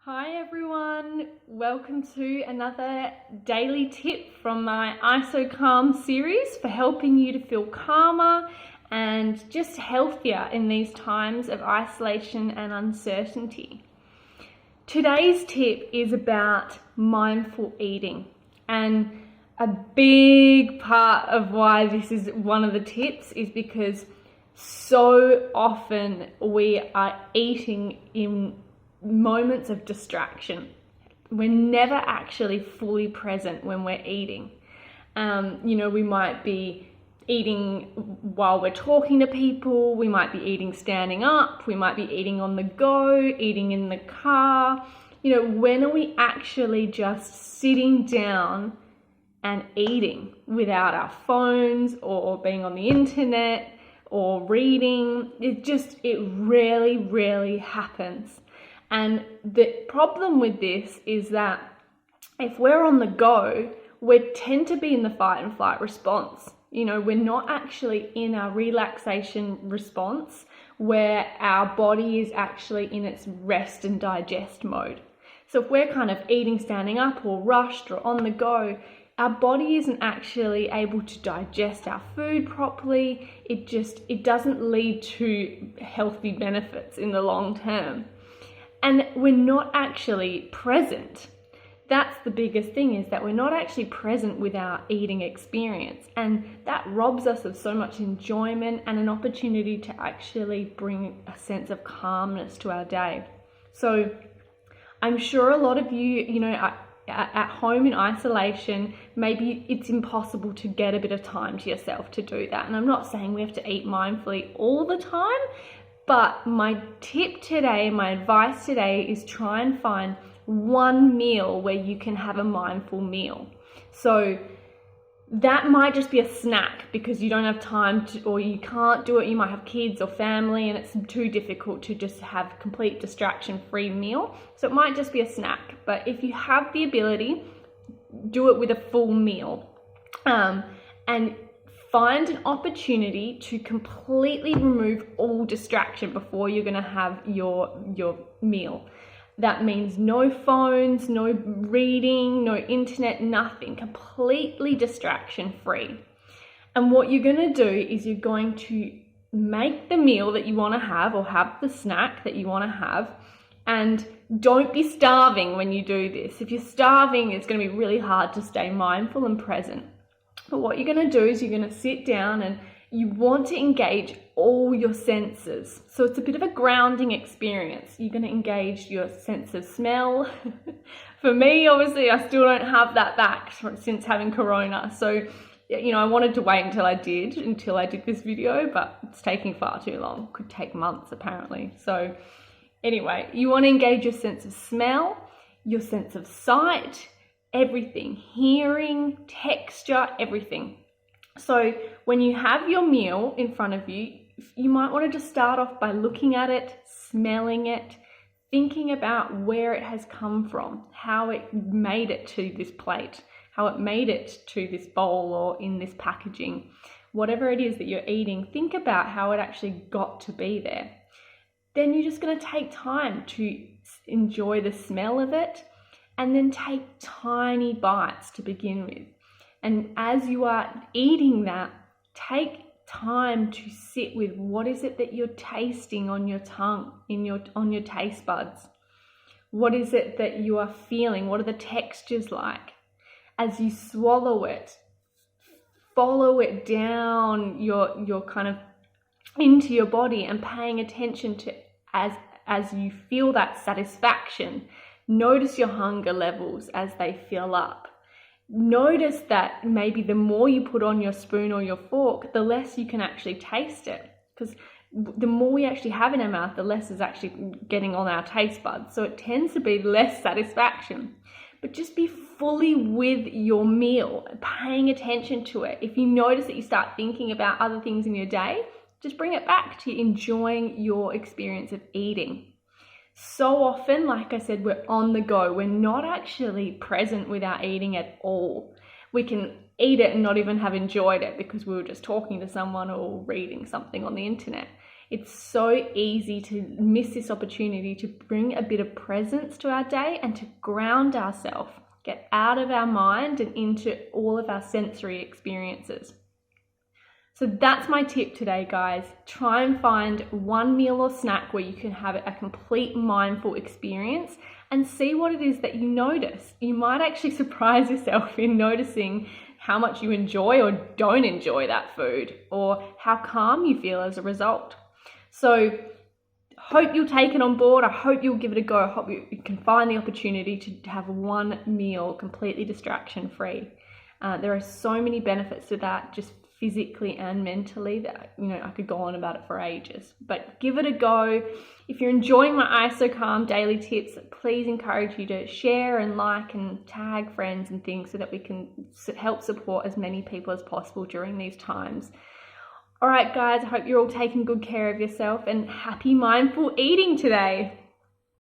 Hi everyone, welcome to another daily tip from my Isocalm series for helping you to feel calmer and just healthier in these times of isolation and uncertainty. Today's tip is about mindful eating, and a big part of why this is one of the tips is because so often we are eating in moments of distraction. We're never actually fully present when we're eating. We might be eating while we're talking to people, we might be eating standing up, we might be eating on the go, eating in the car. When are we actually just sitting down and eating without our phones or being on the internet or reading? It rarely happens. And the problem with this is that if we're on the go, we tend to be in the fight and flight response. We're not actually in our relaxation response where our body is actually in its rest and digest mode. So if we're kind of eating standing up or rushed or on the go, our body isn't actually able to digest our food properly. It doesn't lead to healthy benefits in the long term. And we're not actually present. That's the biggest thing, is that we're not actually present with our eating experience. And that robs us of so much enjoyment and an opportunity to actually bring a sense of calmness to our day. So I'm sure a lot of you, at home in isolation, maybe it's impossible to get a bit of time to yourself to do that. And I'm not saying we have to eat mindfully all the time, but my tip today, my advice today is try and find one meal where you can have a mindful meal. So that might just be a snack because you don't have time to, or you can't do it. You might have kids or family and it's too difficult to just have complete distraction-free meal. So it might just be a snack. But if you have the ability, do it with a full meal. And find an opportunity to completely remove all distraction before you're going to have your meal. That means no phones, no reading, no internet, nothing. Completely distraction free. And what you're going to do is you're going to make the meal that you want to have, or have the snack that you want to have. And don't be starving when you do this. If you're starving, it's going to be really hard to stay mindful and present. But what you're going to do is you're going to sit down and you want to engage all your senses. So it's a bit of a grounding experience. You're going to engage your sense of smell. For me, obviously, I still don't have that back since having corona. So, I wanted to wait until I did this video, but it's taking far too long. Could take months, apparently. So anyway, you want to engage your sense of smell, your sense of sight, everything, hearing, texture, everything. So when you have your meal in front of you, you might want to just start off by looking at it, smelling it, thinking about where it has come from, how it made it to this plate, how it made it to this bowl or in this packaging. Whatever it is that you're eating, think about how it actually got to be there. Then you're just going to take time to enjoy the smell of it, and then take tiny bites to begin with. And as you are eating that, take time to sit with what is it that you're tasting on your tongue, on your taste buds. What is it that you are feeling? What are the textures like? As you swallow it, follow it down your kind of into your body, and paying attention to as you feel that satisfaction. Notice your hunger levels as they fill up. Notice that maybe the more you put on your spoon or your fork, the less you can actually taste it. Because the more we actually have in our mouth, the less is actually getting on our taste buds. So it tends to be less satisfaction. But just be fully with your meal, paying attention to it. If you notice that you start thinking about other things in your day, just bring it back to enjoying your experience of eating. So often, like I said, we're on the go. We're not actually present with our eating at all. We can eat it and not even have enjoyed it because we were just talking to someone or reading something on the internet. It's so easy to miss this opportunity to bring a bit of presence to our day and to ground ourselves, get out of our mind and into all of our sensory experiences. So that's my tip today, guys. Try and find one meal or snack where you can have a complete mindful experience and see what it is that you notice. You might actually surprise yourself in noticing how much you enjoy or don't enjoy that food, or how calm you feel as a result. So hope you'll take it on board. I hope you'll give it a go. I hope you can find the opportunity to have one meal completely distraction free. There are so many benefits to that, just physically and mentally, that I could go on about it for ages. But give it a go. If you're enjoying my Isocalm daily tips, please encourage you to share and like and tag friends and things so that we can help support as many people as possible during these times. All right, guys, I hope you're all taking good care of yourself, and happy mindful eating today.